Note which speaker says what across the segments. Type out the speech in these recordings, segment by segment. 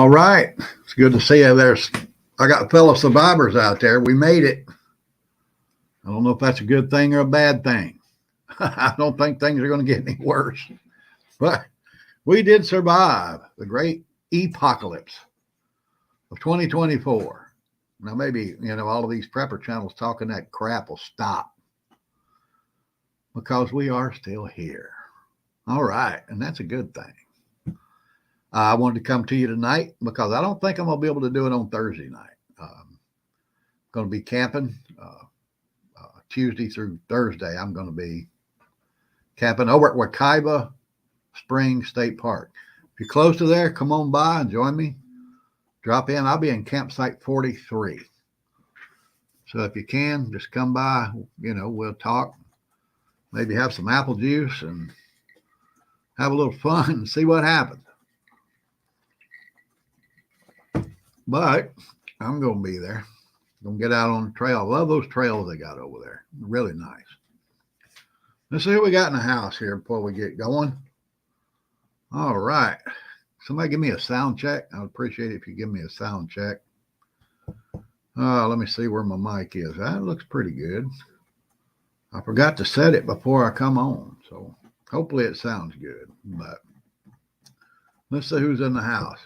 Speaker 1: All right. It's good to see you. I got fellow survivors out there. We made it. I don't know if that's a good thing or a bad thing. I don't think things are going to get any worse. But we did survive the great apocalypse of 2024. Now, maybe, all of these prepper channels talking that crap will stop because we are still here. All right. And that's a good thing. I wanted to come to you tonight because I don't think I'm going to be able to do it on Thursday night. Going to be camping Tuesday through Thursday. I'm going to be camping over at Wekiva Springs State Park. If you're close to there, come on by and join me. Drop in. I'll be in campsite 43. So if you can, just come by. We'll talk. Maybe have some apple juice and have a little fun and see what happens. But I'm going to be there. Going to get out on the trail. I love those trails they got over there. Really nice. Let's see what we got in the house here before we get going. All right. Somebody give me a sound check. I would appreciate it if you give me a sound check. Let me see where my mic is. That looks pretty good. I forgot to set it before I come on, so hopefully it sounds good. But let's see who's in the house.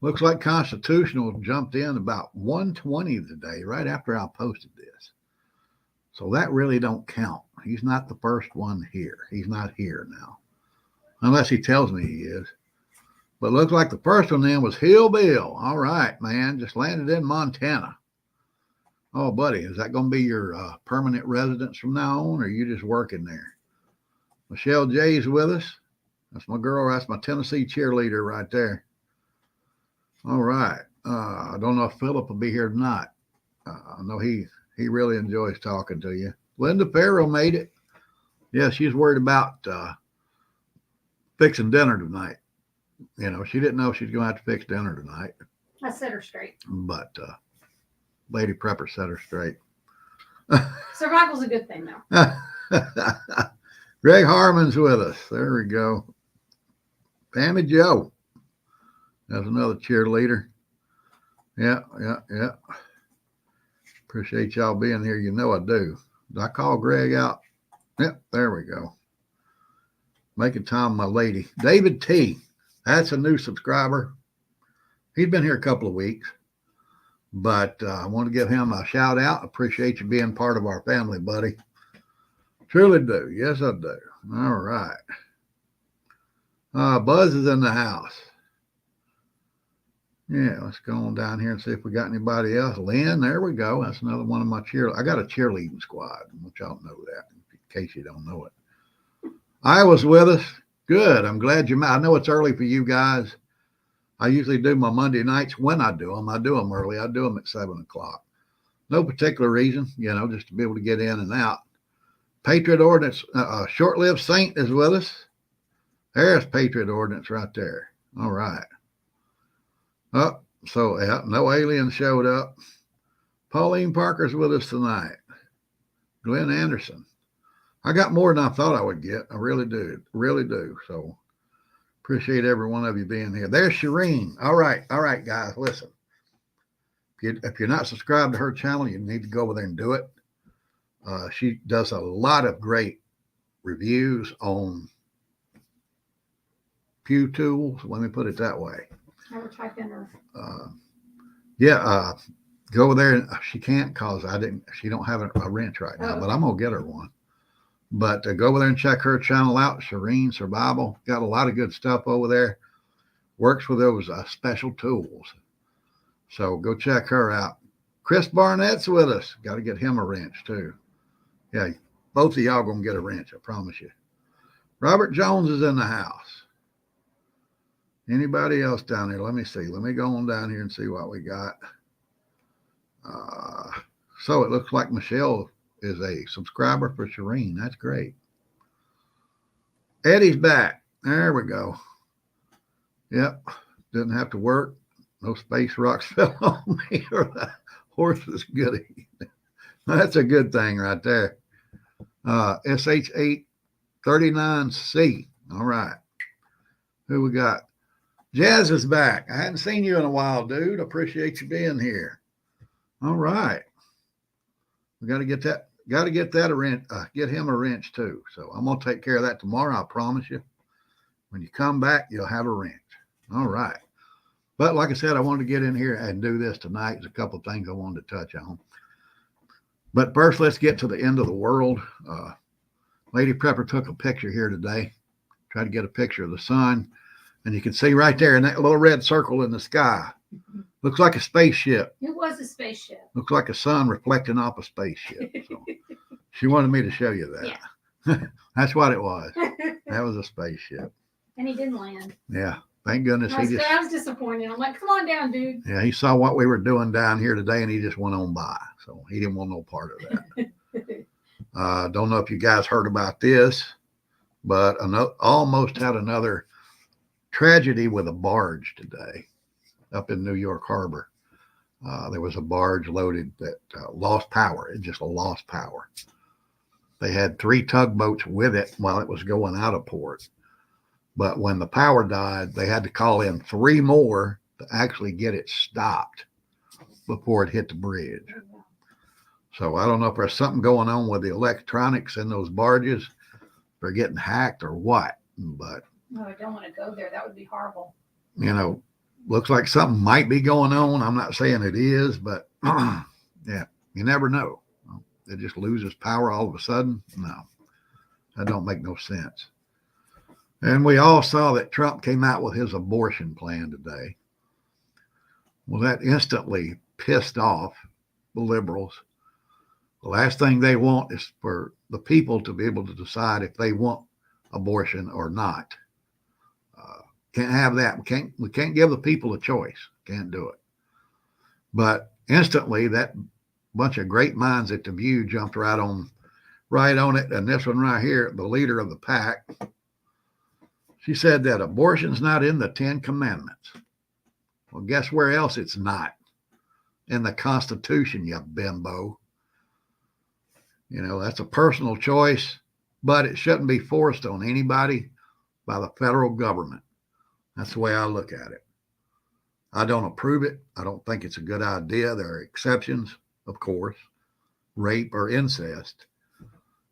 Speaker 1: Looks like Constitutional jumped in about 1:20 today, right after I posted this. So that really don't count. He's not the first one here. He's not here now, unless he tells me he is. But looks like the first one then was Hill Bill. All right, man, just landed in Montana. Oh, buddy, is that going to be your permanent residence from now on, or are you just working there? Michelle J's with us. That's my girl. That's my Tennessee cheerleader right there. All right. I don't know if Philip will be here tonight. I know he really enjoys talking to you. Linda Farrell made it. Yeah, she's worried about fixing dinner tonight. She didn't know she's going to have to fix dinner tonight.
Speaker 2: I set her straight.
Speaker 1: But Lady Prepper set her straight.
Speaker 2: Survival's a good thing, though.
Speaker 1: Greg Harmon's with us. There we go. Pammy Joe. That's another cheerleader. Yeah. Appreciate y'all being here. I do. Did I call Greg out? Yep, there we go. Making time, my lady. David T. That's a new subscriber. He's been here a couple of weeks, but I want to give him a shout out. Appreciate you being part of our family, buddy. Truly do. Yes, I do. All right. Buzz is in the house. Yeah, let's go on down here and see if we got anybody else. Lynn, there we go. That's another one of my I got a cheerleading squad. I want y'all to know that in case you don't know it. Iowa's with us. Good. I'm glad you met. I know it's early for you guys. I usually do my Monday nights when I do them early. I do them at 7 o'clock. No particular reason, just to be able to get in and out. Patriot Ordinance, Short-Lived Saint is with us. There's Patriot Ordinance right there. All right. Oh, so yeah, no alien showed up. Pauline Parker's with us tonight. Glenn Anderson. I got more than I thought I would get. I really do. Really do. So appreciate every one of you being here. There's Shireen. All right, guys, listen. If you're not subscribed to her channel, you need to go over there and do it. She does a lot of great reviews on Pew Tools. Let me put it that way.
Speaker 2: I will type in her.
Speaker 1: Go over there. She can't because she don't have a wrench right now, but I'm going to get her one. But go over there and check her channel out. Shireen Survival. Got a lot of good stuff over there. Works with those special tools. So go check her out. Chris Barnett's with us. Got to get him a wrench too. Yeah, both of y'all going to get a wrench. I promise you. Robert Jones is in the house. Anybody else down there? Let me see. Let me go on down here and see what we got. So it looks like Michelle is a subscriber for Shireen. That's great. Eddie's back. There we go. Yep. Didn't have to work. No space rocks fell on me or the horse was good. That's a good thing right there. SH839C. All right. Who we got? Jazz is back. I hadn't seen you in a while, dude. Appreciate you being here. All right. We got to get that. Got to get that a wrench. Get him a wrench too. So I'm gonna take care of that tomorrow. I promise you. When you come back, you'll have a wrench. All right. But like I said, I wanted to get in here and do this tonight. There's a couple of things I wanted to touch on. But first, let's get to the end of the world. Lady Prepper took a picture here today. Tried to get a picture of the sun. And you can see right there in that little red circle in the sky. Looks like a spaceship.
Speaker 2: It was a spaceship.
Speaker 1: Looks like a sun reflecting off a spaceship. So she wanted me to show you that. Yeah. That's what it was. That was a spaceship.
Speaker 2: And he didn't land.
Speaker 1: Yeah. Thank goodness
Speaker 2: I was disappointed. I'm like, come on down, dude.
Speaker 1: Yeah, he saw what we were doing down here today and he just went on by. So he didn't want no part of that. Don't know if you guys heard about this, but almost had another tragedy with a barge today up in New York Harbor. There was a barge loaded that lost power. It just lost power. They had 3 tugboats with it while it was going out of port. But when the power died, they had to call in 3 more to actually get it stopped before it hit the bridge. So I don't know if there's something going on with the electronics in those barges. They're getting hacked or what. But
Speaker 2: no, I don't want to go there. That would be horrible.
Speaker 1: You know, looks like something might be going on. I'm not saying it is, but yeah, you never know. It just loses power all of a sudden. No, that don't make no sense. And we all saw that Trump came out with his abortion plan today. Well, that instantly pissed off the liberals. The last thing they want is for the people to be able to decide if they want abortion or not. Can't have that. We can't give the people a choice. Can't do it. But instantly, that bunch of great minds at the View jumped right on it. And this one right here, the leader of the pack, she said that abortion's not in the 10 Commandments. Well, guess where else it's not? In the Constitution, you bimbo. You know, that's a personal choice, but it shouldn't be forced on anybody by the federal government. That's the way I look at it. I don't approve it. I don't think it's a good idea. There are exceptions, of course, rape or incest.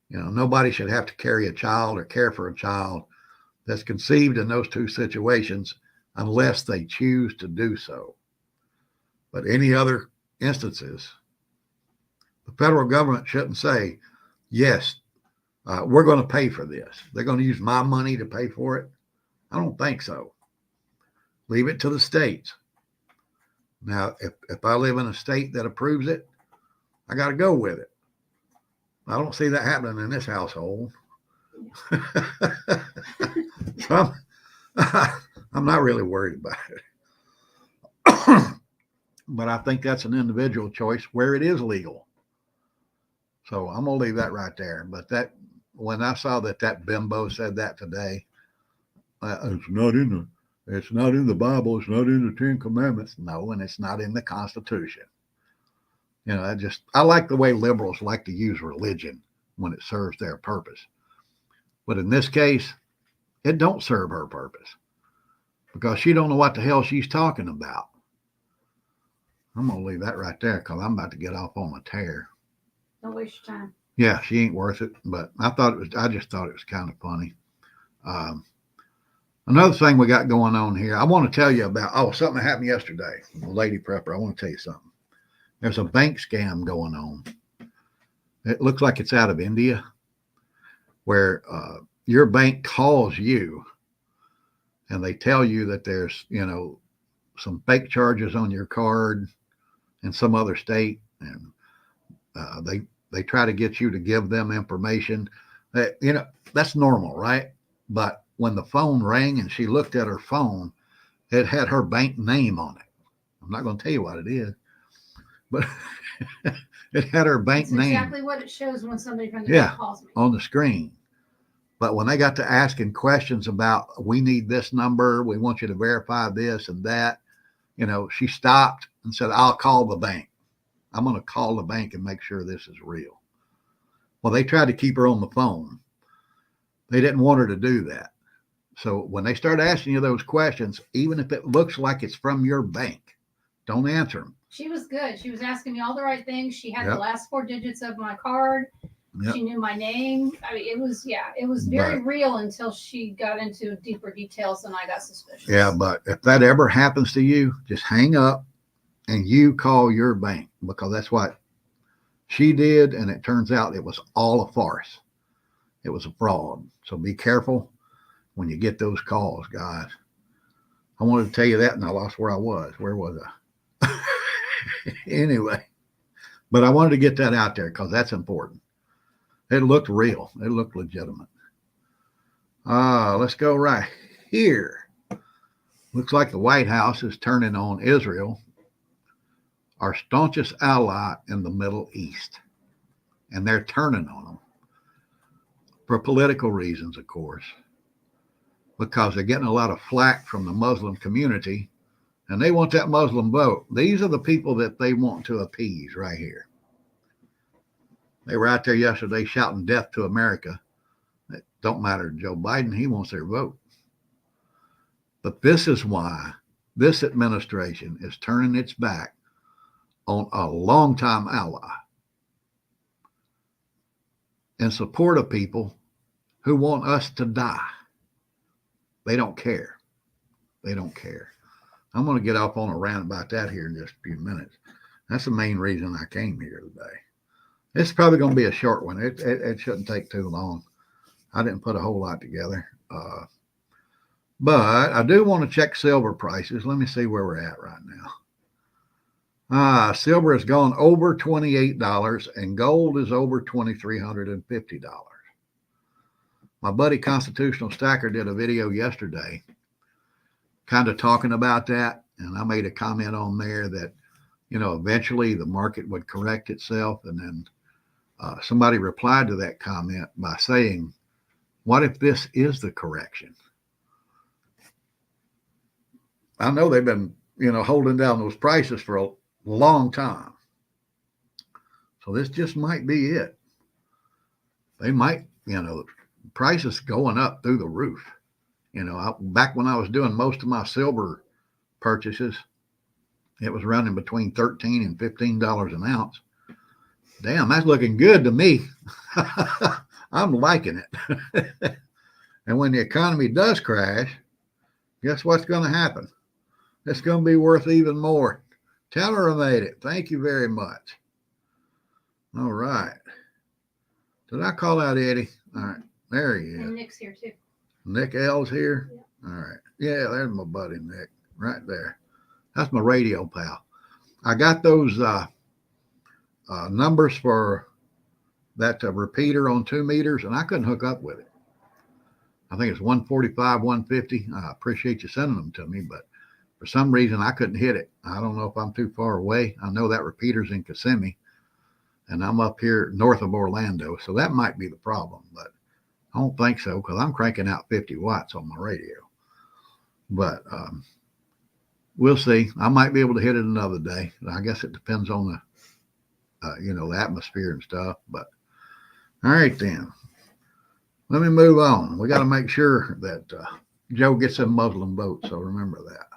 Speaker 1: You know, nobody should have to carry a child or care for a child that's conceived in those 2 situations unless they choose to do so. But any other instances, the federal government shouldn't say, yes, we're going to pay for this. They're going to use my money to pay for it. I don't think so. Leave it to the states. Now, if I live in a state that approves it, I got to go with it. I don't see that happening in this household. So I'm not really worried about it. But I think that's an individual choice where it is legal. So I'm going to leave that right there. But that when I saw that bimbo said that today, it's not in the Bible. It's not in the 10 Commandments. No, and it's not in the Constitution. You know, I like the way liberals like to use religion when it serves their purpose. But in this case, it don't serve her purpose because she don't know what the hell she's talking about. I'm going to leave that right there because I'm about to get off on a tear.
Speaker 2: Don't waste your time.
Speaker 1: Yeah, she ain't worth it. But I just thought it was kind of funny. Another thing we got going on here, I want to tell you about, something that happened yesterday. Lady Prepper, I want to tell you something. There's a bank scam going on. It looks like it's out of India, where your bank calls you and they tell you that there's, some fake charges on your card in some other state. And they try to get you to give them information that, that's normal, right? But when the phone rang and she looked at her phone, it had her bank name on it. I'm not going to tell you what it is, but it had her bank name.
Speaker 2: Exactly what it shows when somebody from the bank calls me. On
Speaker 1: the screen. But when they got to asking questions about, we need this number, we want you to verify this and that, she stopped and said, I'll call the bank. I'm going to call the bank and make sure this is real. Well, they tried to keep her on the phone. They didn't want her to do that. So when they start asking you those questions, even if it looks like it's from your bank, don't answer them.
Speaker 2: She was good. She was asking me all the right things. She had the
Speaker 1: Yep.
Speaker 2: last 4 digits of my card.
Speaker 1: Yep.
Speaker 2: She knew my name. I mean, it was very
Speaker 1: But
Speaker 2: real until she got into deeper details and I got suspicious.
Speaker 1: yeah, but if that ever happens to you, just hang up and you call your bank, because that's what she did. And it turns out it was all a farce. It was a fraud. So be careful when you get those calls, guys. I wanted to tell you that and I lost where I was. Where was I? Anyway, but I wanted to get that out there because that's important. It looked real. It looked legitimate. Let's go right here. Looks like the White House is turning on Israel, our staunchest ally in the Middle East. And they're turning on them for political reasons, of course, because they're getting a lot of flack from the Muslim community and they want that Muslim vote. These are the people that they want to appease right here. They were out there yesterday shouting death to America. It don't matter to Joe Biden. He wants their vote. But this is why this administration is turning its back on a longtime ally in support of people who want us to die. They don't care. They don't care. I'm going to get off on a rant about that here in just a few minutes. That's the main reason I came here today. It's probably going to be a short one. It shouldn't take too long. I didn't put a whole lot together. But I do want to check silver prices. Let me see where we're at right now. Silver has gone over $28 and gold is over $2,350. My buddy Constitutional Stacker did a video yesterday kind of talking about that. And I made a comment on there that, eventually the market would correct itself. And then somebody replied to that comment by saying, what if this is the correction? I know they've been, holding down those prices for a long time. So this just might be it. They might, prices going up through the roof. Back when I was doing most of my silver purchases, it was running between $13 and $15 an ounce. Damn, that's looking good to me. I'm liking it. And when the economy does crash, guess what's going to happen? It's going to be worth even more. Tell her I made it. Thank you very much. All right. Did I call out Eddie? All right. There he is.
Speaker 2: And Nick's here too.
Speaker 1: Nick L's here?
Speaker 2: Yeah.
Speaker 1: All right. Yeah, there's my buddy Nick right there. That's my radio pal. I got those numbers for that repeater on 2 meters, and I couldn't hook up with it. I think it's 145, 150. I appreciate you sending them to me, but for some reason I couldn't hit it. I don't know if I'm too far away. I know that repeater's in Kissimmee, and I'm up here north of Orlando, so that might be the problem, but I don't think so because I'm cranking out 50 watts on my radio. But we'll see. I might be able to hit it another day. I guess it depends on the the atmosphere and stuff. But all right then, let me move on. We got to make sure that Joe gets them Muslim votes. So remember that.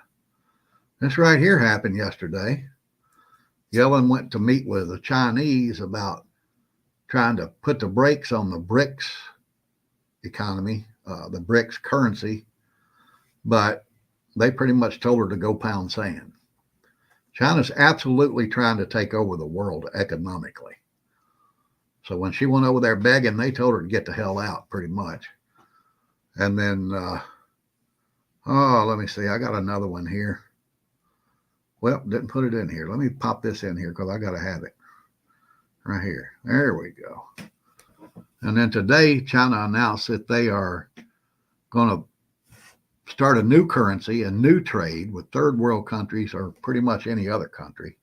Speaker 1: This right here happened yesterday. Yellen went to meet with the Chinese about trying to put the brakes on the BRICS economy, the BRICS currency, but they pretty much told her to go pound sand. China's absolutely trying to take over the world economically. So when she went over there begging, they told her to get the hell out pretty much. And then, let me see. I got another one here. Well, didn't put it in here. Let me pop this in here because I got to have it right here. There we go. And then today, China announced that they are going to start a new currency, a new trade with third world countries or pretty much any other country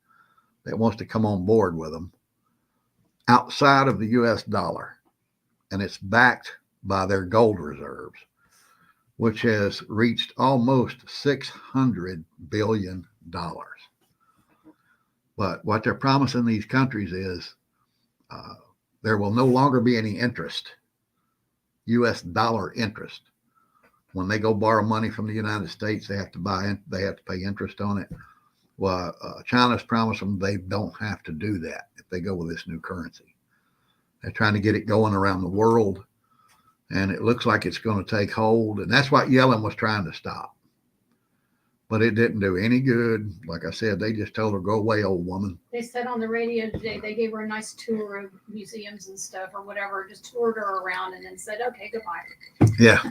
Speaker 1: that wants to come on board with them outside of the US dollar. And it's backed by their gold reserves, which has reached almost $600 billion. But what they're promising these countries is there will no longer be any interest, US dollar interest, when they go borrow money from the United States, they have to they have to pay interest on it. Well, China's promised them they don't have to do that if they go with this new currency. They're trying to get it going around the world, and it looks like it's going to take hold. And that's what Yellen was trying to stop. But it didn't do any good. Like I said, they just told her, go away, old woman.
Speaker 2: They said on the radio today, they gave her a nice tour of museums and stuff or whatever, just toured her around and then said, okay, goodbye.
Speaker 1: Yeah.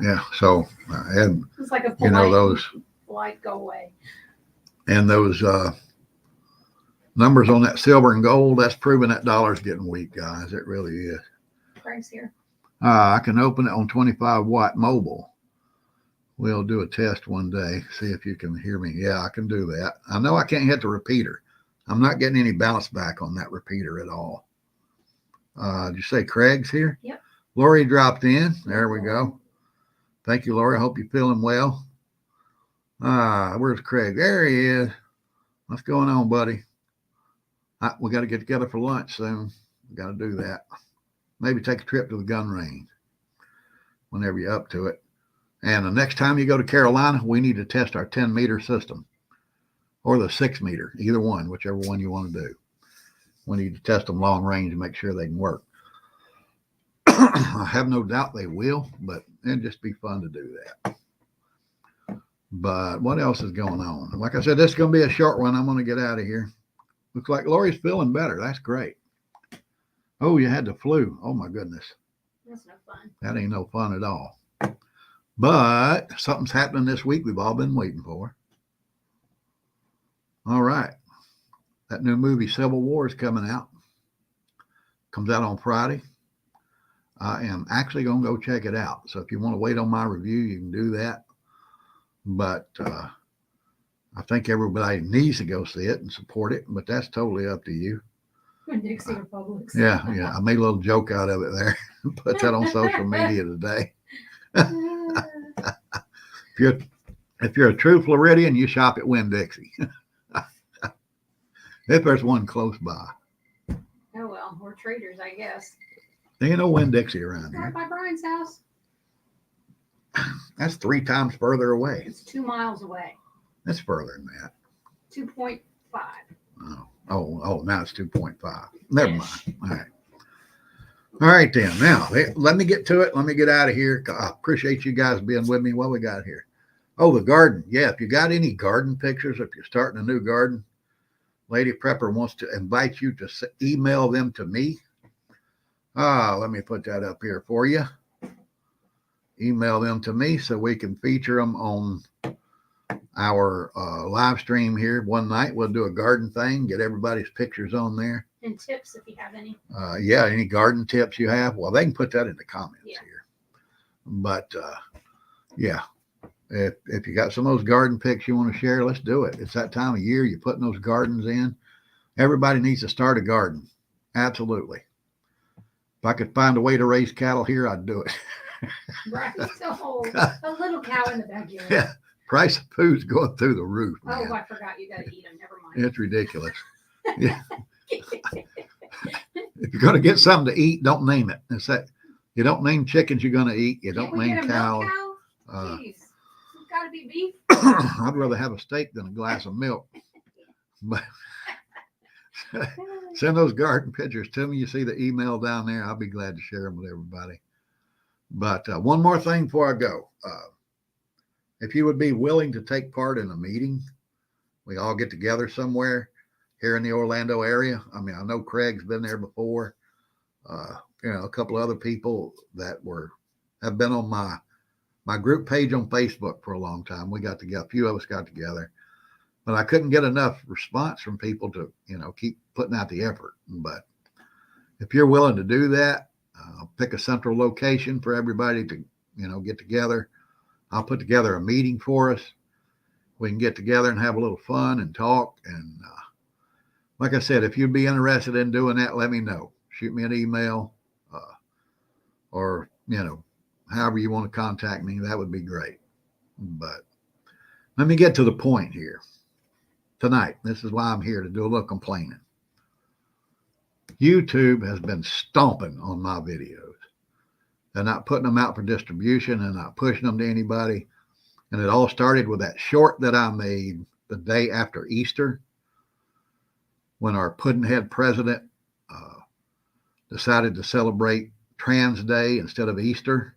Speaker 1: Yeah. So, and,
Speaker 2: it's like a polite, polite go away.
Speaker 1: And those numbers on that silver and gold, that's proving that dollar's getting weak, guys. It really is.
Speaker 2: Craig's here.
Speaker 1: I can open it on 25-watt mobile. We'll do a test one day, see if you can hear me. Yeah, I can do that. I know I can't hit the repeater. I'm not getting any bounce back on that repeater at all. Did you say Craig's here?
Speaker 2: Yep.
Speaker 1: Lori dropped in. There we go. Thank you, Lori. I hope you're feeling well. Where's Craig? There he is. What's going on, buddy? We got to get together for lunch soon. We got to do that. Maybe take a trip to the gun range whenever you're up to it. And the next time you go to Carolina, we need to test our 10-meter system or the 6-meter, either one, whichever one you want to do. We need to test them long range and make sure they can work. I have no doubt they will, but it'd just be fun to do that. But what else is going on? Like I said, this is going to be a short one. I'm going to get out of here. Looks like Lori's feeling better. That's great. Oh, you had the flu. Oh, my goodness.
Speaker 2: That's no fun.
Speaker 1: That ain't no fun at all. But something's happening this week we've all been waiting for. All right. That new movie, Civil War, is coming out. Comes out on Friday. I am actually going to go check it out. So if you want to wait on my review, you can do that. But I think everybody needs to go see it and support it. But that's totally up to you.
Speaker 2: Dixie Republics.
Speaker 1: Yeah. I made a little joke out of it there. Put that on social media today. If you're a true Floridian, you shop at Winn-Dixie. If there's one close by.
Speaker 2: Oh well, we're traders, I guess.
Speaker 1: There ain't no Winn-Dixie around
Speaker 2: Right
Speaker 1: here.
Speaker 2: by Brian's house.
Speaker 1: That's 3 times further away.
Speaker 2: It's 2 miles away.
Speaker 1: That's further than that.
Speaker 2: 2.5.
Speaker 1: Oh, now it's 2.5. Never mind. All right then. Now, let me get to it. Let me get out of here. I appreciate you guys being with me. What we got here? Oh, the garden. Yeah, if you got any garden pictures, if you're starting a new garden, Lady Prepper wants to invite you to email them to me. Let me put that up here for you. Email them to me so we can feature them on our live stream here one night. We'll do a garden thing, get everybody's pictures on there.
Speaker 2: And tips if you have any.
Speaker 1: Yeah, any garden tips you have? Well, they can put that in the comments here. But yeah, if you got some of those garden pics you want to share, let's do it. It's that time of year. You're putting those gardens in. Everybody needs to start a garden. Absolutely. If I could find a way to raise cattle here, I'd do it.
Speaker 2: Right. So a little cow in the backyard.
Speaker 1: Yeah. Price of food's going through the roof, man.
Speaker 2: Oh, I forgot you got to eat them. Never mind.
Speaker 1: It's ridiculous. Yeah. If you're going to get something to eat, don't name it. It's that you don't name chickens you're going to eat. You don't name cows.
Speaker 2: Jeez, it's got to be beef.
Speaker 1: I'd rather have a steak than a glass of milk. But send those garden pictures to me. You see the email down there. I'll be glad to share them with everybody. But one more thing before I go. If you would be willing to take part in a meeting, we all get together somewhere here in the Orlando area. I mean, I know Craig's been there before. A couple of other people that have been on my group page on Facebook for a long time. We got together, a few of us got together, but I couldn't get enough response from people to, keep putting out the effort. But if you're willing to do that, I'll pick a central location for everybody to, get together. I'll put together a meeting for us. We can get together and have a little fun and talk. And like I said, if you'd be interested in doing that, let me know. Shoot me an email or, however you want to contact me. That would be great. But let me get to the point here. Tonight, this is why I'm here, to do a little complaining. YouTube has been stomping on my videos. They're not putting them out for distribution and not pushing them to anybody. And it all started with that short that I made the day after Easter when our Puddinhead president decided to celebrate Trans Day instead of Easter.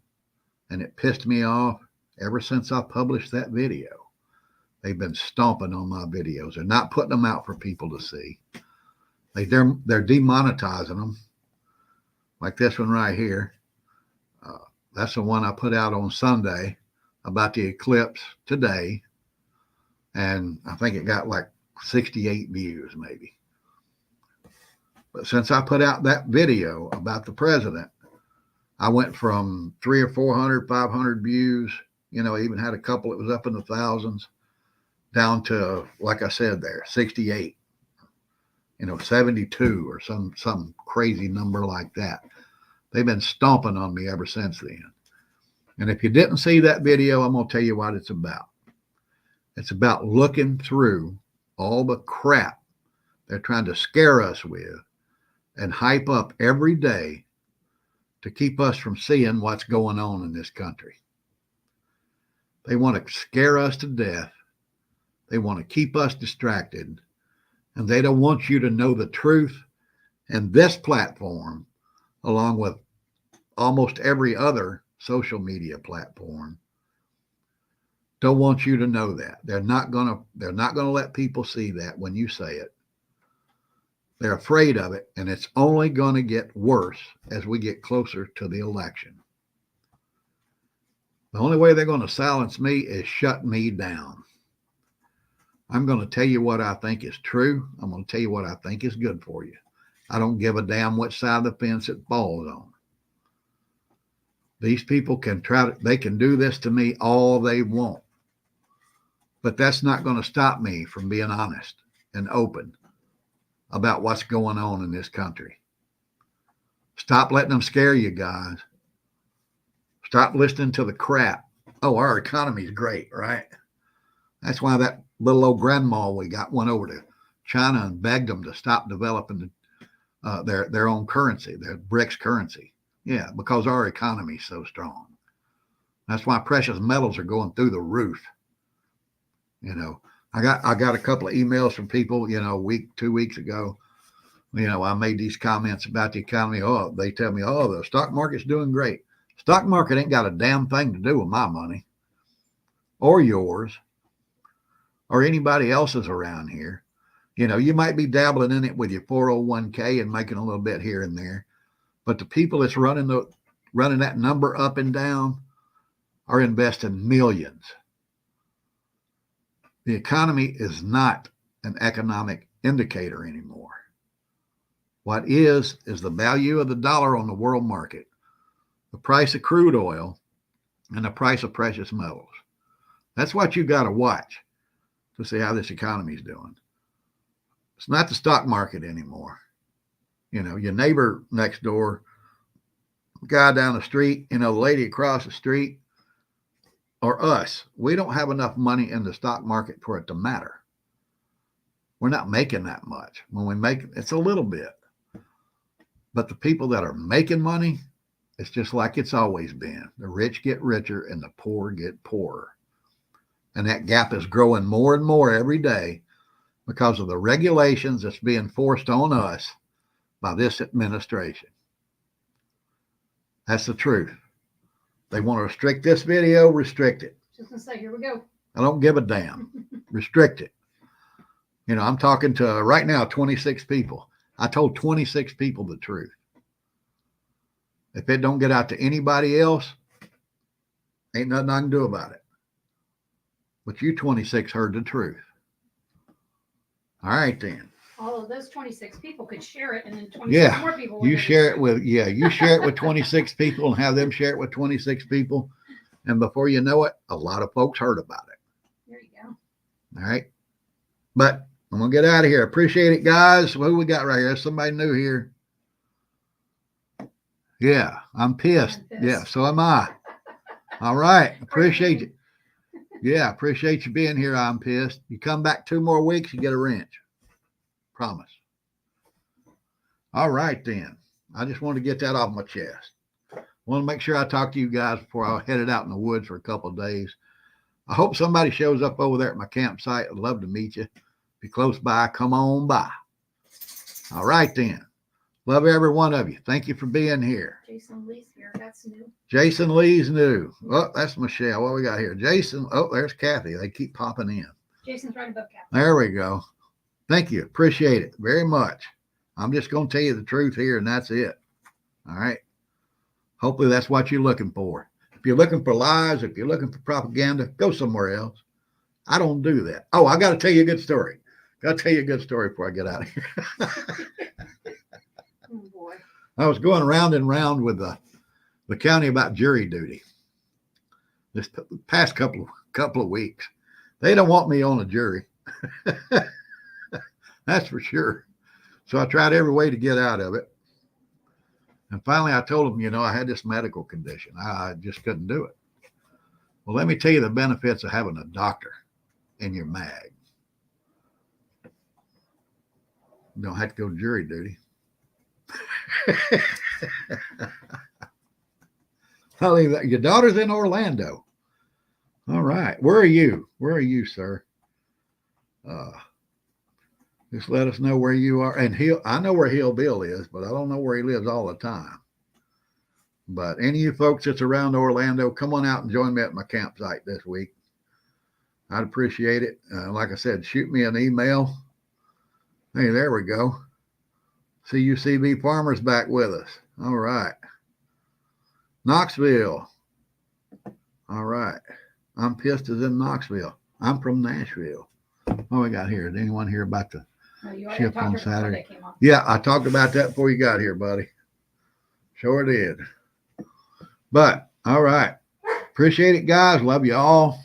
Speaker 1: And it pissed me off ever since I published that video. They've been stomping on my videos. They're not putting them out for people to see. They're demonetizing them. Like this one right here. That's the one I put out on Sunday about the eclipse today. And I think it got like 68 views maybe. But since I put out that video about the president, I went from 300 or 400, 500 views. You know, I even had a couple that was up in the thousands, down to, like I said there, 68, 72 or some crazy number like that. They've been stomping on me ever since then. And if you didn't see that video, I'm going to tell you what it's about. It's about looking through all the crap they're trying to scare us with and hype up every day to keep us from seeing what's going on in this country. They want to scare us to death. They want to keep us distracted. And they don't want you to know the truth. And this platform, along with almost every other social media platform, don't want you to know that. They're not gonna let people see that when you say it. They're afraid of it, and it's only going to get worse as we get closer to the election. The only way they're going to silence me is shut me down. I'm going to tell you what I think is true. I'm going to tell you what I think is good for you. I don't give a damn which side of the fence it falls on. These people can they can do this to me all they want. But that's not going to stop me from being honest and open about what's going on in this country. Stop letting them scare you, guys. Stop listening to the crap. Oh, our economy's great, right? That's why that little old grandma we got went over to China and begged them to stop developing their own currency, their BRICS currency. Yeah, because our economy is so strong. That's why precious metals are going through the roof. I got a couple of emails from people, 2 weeks ago. I made these comments about the economy. Oh, they tell me, oh, the stock market's doing great. Stock market ain't got a damn thing to do with my money or yours or anybody else's around here. You might be dabbling in it with your 401k and making a little bit here and there. But the people that's running that number up and down are investing millions. The economy is not an economic indicator anymore. What is the value of the dollar on the world market, the price of crude oil, and the price of precious metals. That's what you got to watch to see how this economy is doing. It's not the stock market anymore. Your neighbor next door, guy down the street, the lady across the street, or us, we don't have enough money in the stock market for it to matter. We're not making that much. When we make it, it's a little bit. But the people that are making money, it's just like it's always been. The rich get richer and the poor get poorer. And that gap is growing more and more every day because of the regulations that's being forced on us by this administration. That's the truth. They want to restrict this video, restrict it.
Speaker 2: Just gonna say, here we go.
Speaker 1: I don't give a damn. Restrict it. I'm talking to right now 26 people. I told 26 people the truth. If it don't get out to anybody else, ain't nothing I can do about it. But you 26 heard the truth. All right then.
Speaker 2: All of those 26 people could share it, and then 26 more people.
Speaker 1: You share it with 26 people and have them share it with 26 people. And before you know it, a lot of folks heard about it.
Speaker 2: There you go.
Speaker 1: All right. But I'm going to get out of here. Appreciate it, guys. What do we got right here? Somebody new here. Yeah, I'm pissed. Yeah, so am I. All right. Appreciate it. Yeah, appreciate you being here. I'm pissed. You come back 2 more weeks, you get a wrench. Promise. All right, then. I just wanted to get that off my chest. Want to make sure I talk to you guys before I headed out in the woods for a couple of days. I hope somebody shows up over there at my campsite. I'd love to meet you. If you're close by, come on by. All right, then. Love every one of you. Thank you for being here.
Speaker 2: Jason Lee's here. That's new.
Speaker 1: Jason Lee's new. Oh, that's Michelle. What we got here? Jason. Oh, there's Kathy. They keep popping in.
Speaker 2: Jason's right above Kathy.
Speaker 1: There we go. Thank you. Appreciate it very much. I'm just going to tell you the truth here, and that's it. All right. Hopefully that's what you're looking for. If you're looking for lies, if you're looking for propaganda, go somewhere else. I don't do that. Oh, I got to tell you a good story. Got to tell you a good story before I get out of here.
Speaker 2: Oh, boy.
Speaker 1: I was going round and round with the county about jury duty this past couple of weeks. They don't want me on a jury. That's for sure. So I tried every way to get out of it. And finally, I told them, I had this medical condition. I just couldn't do it. Well, let me tell you the benefits of having a doctor in your mag. You don't have to go to jury duty. I'll leave that. Your daughter's in Orlando. All right. Where are you? Where are you, sir? Just let us know where you are. And I know where Hill Bill is, but I don't know where he lives all the time. But any of you folks that's around Orlando, come on out and join me at my campsite this week. I'd appreciate it. Like I said, shoot me an email. Hey, there we go. CUCB Farmers back with us. All right. Knoxville. All right. I'm pissed as in Knoxville. I'm from Nashville. What we got here? Did anyone hear about the shift on Saturday? Yeah, I talked about that before you got here, buddy. Sure did. But, all right. Appreciate it, guys. Love you all.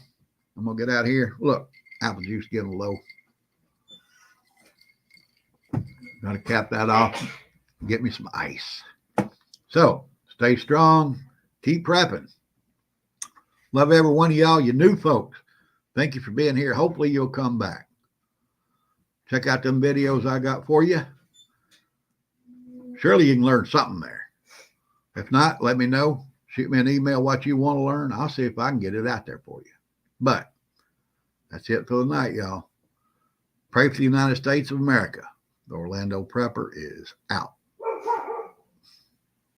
Speaker 1: I'm going to get out of here. Look, apple juice getting low. Got to cap that off. Get me some ice. So, stay strong. Keep prepping. Love every one of y'all, you new folks. Thank you for being here. Hopefully you'll come back. Check out them videos I got for you. Surely you can learn something there. If not, let me know. Shoot me an email what you want to learn. I'll see if I can get it out there for you. But that's it for the night, y'all. Pray for the United States of America. The Orlando Prepper is out.